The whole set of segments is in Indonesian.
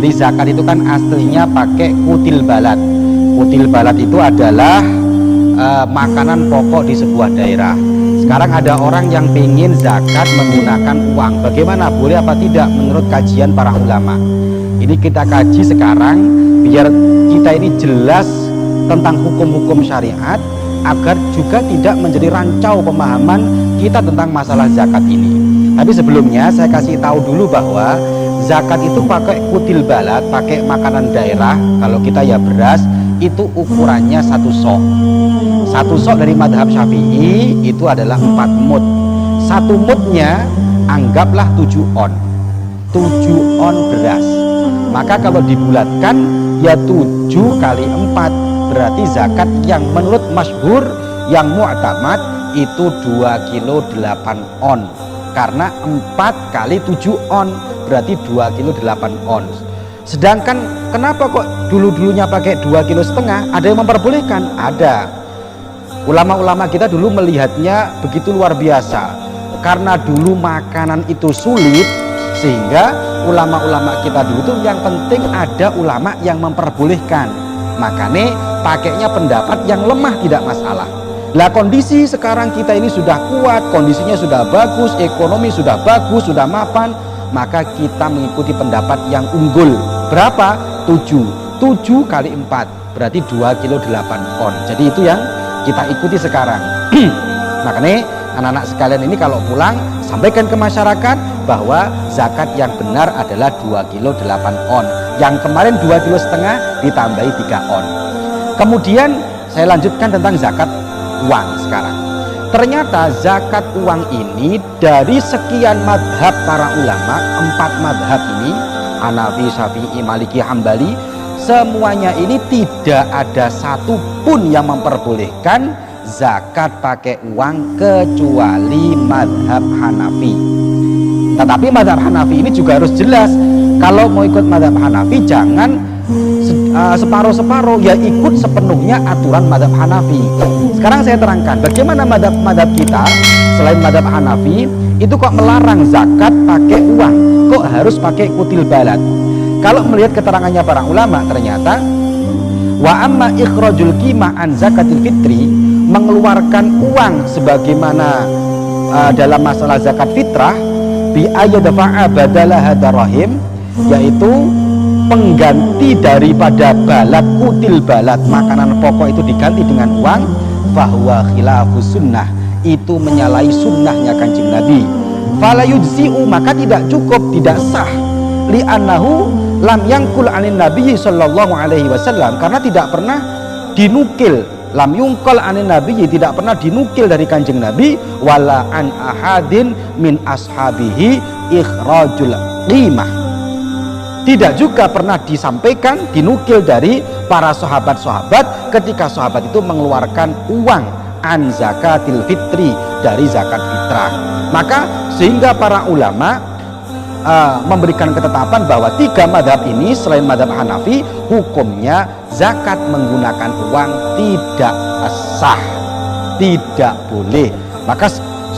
Jadi zakat itu kan aslinya pakai kutil balad. Kutil balad itu adalah makanan pokok di sebuah daerah. Sekarang ada orang yang ingin zakat menggunakan uang. Bagaimana? Boleh apa tidak menurut kajian para ulama? Ini kita kaji sekarang biar kita ini jelas tentang hukum-hukum syariat, agar juga tidak menjadi rancau pemahaman kita tentang masalah zakat ini. Tapi sebelumnya saya kasih tahu dulu bahwa zakat itu pakai kutil balad, pakai makanan daerah. Kalau kita ya beras, itu ukurannya 1 sok. 1 sok dari madhab Syafi'i itu adalah 4 mud. 1 mudnya anggaplah 7 on. 7 on beras. Maka kalau dibulatkan ya 7 kali 4. Berarti zakat yang menurut masyhur, yang mu'tamad itu 2 kilo 8 on. Karena 4 kali 7 on berarti 2 kilo 8 on. Sedangkan kenapa kok dulu-dulunya pakai 2,5 kilo? Ada yang memperbolehkan? Ada. Ulama-ulama kita dulu melihatnya begitu luar biasa. Karena dulu makanan itu sulit, sehingga ulama-ulama kita dulu tuh yang penting ada ulama yang memperbolehkan. Makanya pakainya pendapat yang lemah tidak masalah. Lah kondisi sekarang kita ini sudah kuat, kondisinya sudah bagus, ekonomi sudah bagus, sudah mapan, maka kita mengikuti pendapat yang unggul. Berapa? 7 kali 4 berarti 2 kilo 8 on. Jadi itu yang kita ikuti sekarang. Makanya anak-anak sekalian ini kalau pulang sampaikan ke masyarakat bahwa zakat yang benar adalah 2 kilo 8 on. Yang kemarin 2,5 kilo ditambahi 3 on. Kemudian saya lanjutkan tentang zakat uang sekarang. Ternyata zakat uang ini dari sekian madhab para ulama, 4 madhab ini, Hanafi, Syafi'i, Maliki, Hambali, semuanya ini tidak ada satupun yang memperbolehkan zakat pakai uang kecuali madhab Hanafi. Tetapi madhab Hanafi ini juga harus jelas. Kalau mau ikut madhab Hanafi jangan separuh-separuh, ya ikut sepenuhnya aturan madhab Hanafi. Sekarang saya terangkan bagaimana madhab kita selain madhab Hanafi itu kok melarang zakat pakai uang, kok harus pakai kutil balad. Kalau melihat keterangannya para ulama, ternyata wa amma ikhrajul qimah an zakatil fitri, mengeluarkan uang sebagaimana dalam masalah zakat fitrah, bi ayyadfa'a badalaha darahim, yaitu pengganti daripada balad, kutil balad, makanan pokok itu diganti dengan uang, fahuwa khilafus sunnah, itu menyalahi sunnahnya Kanjeng Nabi. Fala yujzi'u, maka tidak cukup, tidak sah, li'annahu lam yangkul anin Nabi sallallahu alaihi wasallam, karena tidak pernah dinukil, lam yungkal anin Nabi, tidak pernah dinukil dari Kanjeng Nabi, wala an ahadin min ashabihi ikhrajul qimah, tidak juga pernah disampaikan, dinukil dari para sahabat-sahabat ketika sahabat itu mengeluarkan uang an zakatil fitri, dari zakat fitrah. Maka sehingga para ulama memberikan ketetapan bahwa 3 madhab ini selain madhab Hanafi, hukumnya zakat menggunakan uang tidak sah, tidak boleh. Maka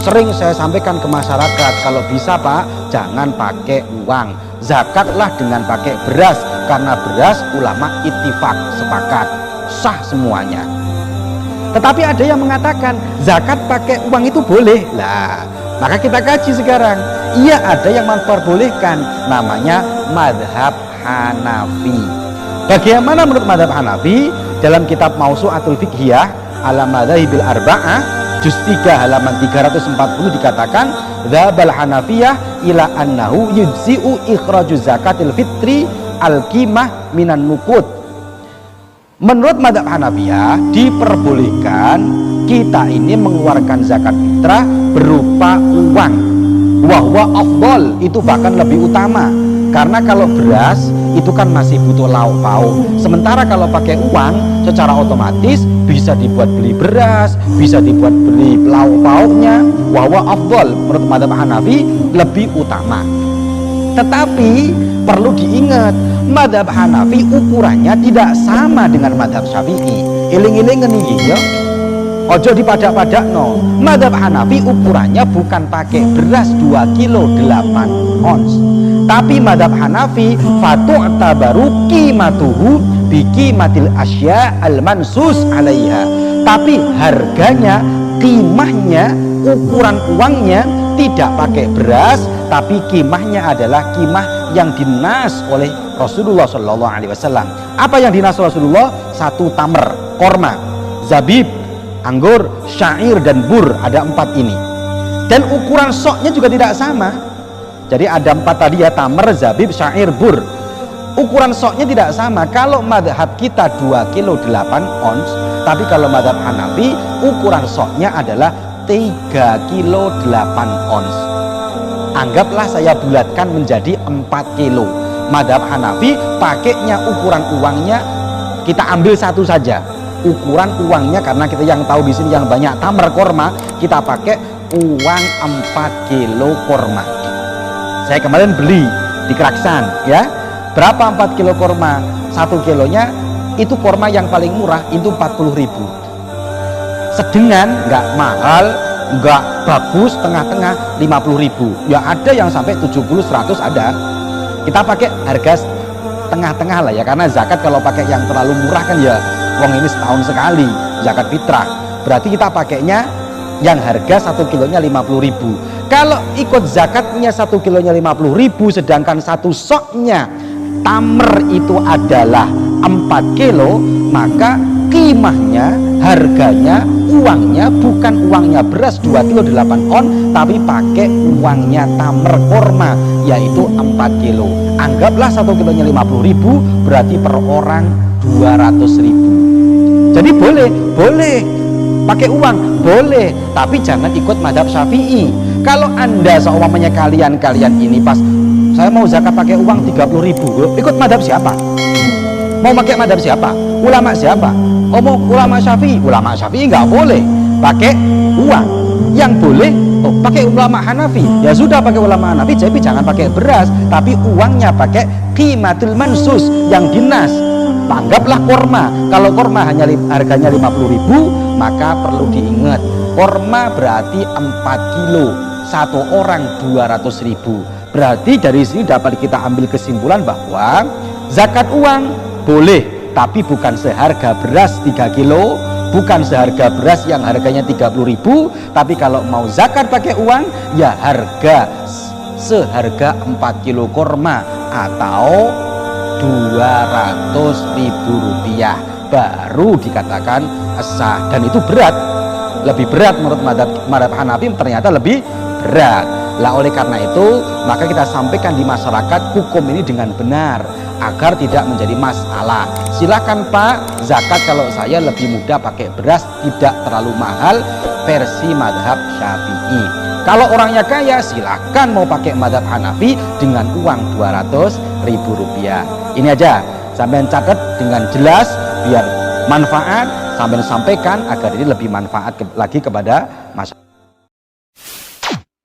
sering saya sampaikan ke masyarakat, kalau bisa Pak, jangan pakai uang, zakatlah dengan pakai beras, karena beras ulama ittifaq, sepakat, sah semuanya. Tetapi ada yang mengatakan zakat pakai uang itu boleh. Lah, maka kita kaji sekarang. Iya, ada yang memperbolehkan, namanya madhab Hanafi. Bagaimana menurut madhab Hanafi? Dalam kitab Mausu'atul Fiqhiyah ala madhahibil arba'ah, juz 3 halaman 340 dikatakan, dzabal Hanafiyah ila annahu yujzi'u ikhraju zakatil fitri al-qimah minan nuqud. Menurut madhab Hanafiyah diperbolehkan kita ini mengeluarkan zakat fitrah berupa uang. Wahwa afdal, itu bahkan lebih utama, karena kalau beras itu kan masih butuh lauk pauk, sementara kalau pakai uang secara otomatis bisa dibuat beli beras, bisa dibuat beli lauk pauknya. Wahwa afdal, menurut madhab Hanafi lebih utama. Tetapi perlu diingat, madhab Hanafi ukurannya tidak sama dengan madhab Syafi'i. Iling-iling ini ya, ojo dipadak-padak no. Madhab Hanafi ukurannya bukan pakai beras 2 kilo 8 ons, Tapi madhab Hanafi fatu'tabaru qimatuhu biqimatil asya al-mansus alaiha. Tapi harganya, qimahnya, ukuran uangnya tidak pakai beras, tapi qimahnya adalah qimah yang dinas oleh Rasulullah Shallallahu Alaihi Wasallam. Apa yang dinas Rasulullah? 1 tamer, korma, zabib, anggur, syair dan bur, ada 4 ini. Dan ukuran soknya juga tidak sama. Jadi ada 4 tadi ya, tamer, zabib, syair, bur. Ukuran soknya tidak sama. Kalau madhab kita 2 kilo 8 ons, tapi kalau madhab Hanafi ukuran soknya adalah 3 kilo 8 ons. Anggaplah saya bulatkan menjadi 4 kilo. Madhab Hanafi pakainya ukuran uangnya, kita ambil 1 saja. Ukuran uangnya, karena kita yang tahu di sini yang banyak tamer korma, kita pakai uang 4 kilo korma. Saya kemarin beli di Keraksan ya. Berapa 4 kilo korma? 1 kilonya itu korma yang paling murah itu 40.000. Sedengan, nggak mahal, nggak bagus, tengah-tengah 50.000. Ya ada yang sampai 70, 100 ada. Kita pakai harga tengah-tengah lah ya, karena zakat kalau pakai yang terlalu murah kan ya uang ini setahun sekali zakat fitrah. Berarti kita pakainya yang harga 1 kilonya 50.000. Kalau ikut zakatnya 1 kilonya 50.000, sedangkan 1 soknya tamer itu adalah 4 kilo, maka qimahnya, harganya, uangnya bukan uangnya beras 2 kilo 8 on, tapi pakai uangnya tamer korma, yaitu 4 kilo. Anggaplah 1 kilonya 50.000, berarti per orang 200.000. Jadi boleh pakai uang, boleh, tapi jangan ikut madhab Syafi'i. Kalau anda seumpamanya kalian ini pas saya mau zakat pakai uang 30.000, ikut madhab siapa? Mau pakai madhab siapa? Ulama siapa? Oh mau ulama Syafi'i? Ulama Syafi'i nggak boleh pakai uang. Yang boleh pakai ulama Hanafi. Ya sudah pakai ulama Hanafi, jadi jangan pakai beras, tapi uangnya pakai qimatul mansus yang dinas. Anggaplah korma. Kalau korma hanya harganya 50.000, maka perlu diingat korma berarti 4 kilo, 1 orang 200.000. Berarti dari sini dapat kita ambil kesimpulan bahwa zakat uang boleh, tapi bukan seharga beras 3 kilo, bukan seharga beras yang harganya 30.000, tapi kalau mau zakat pakai uang ya harga seharga 4 kilo korma atau 200.000 rupiah baru dikatakan sah. Dan itu berat, lebih berat menurut madhab Hanafi, ternyata lebih berat. Lah oleh karena itu maka kita sampaikan di masyarakat hukum ini dengan benar agar tidak menjadi masalah. Silakan Pak, zakat kalau saya lebih mudah pakai beras, tidak terlalu mahal, versi madhab Syafi'i. Kalau orangnya kaya silakan mau pakai madhab Hanafi dengan uang 200.000 rupiah. Ini aja sampai catat dengan jelas biar manfaat, sampai sampaikan agar ini lebih manfaat lagi kepada masyarakat.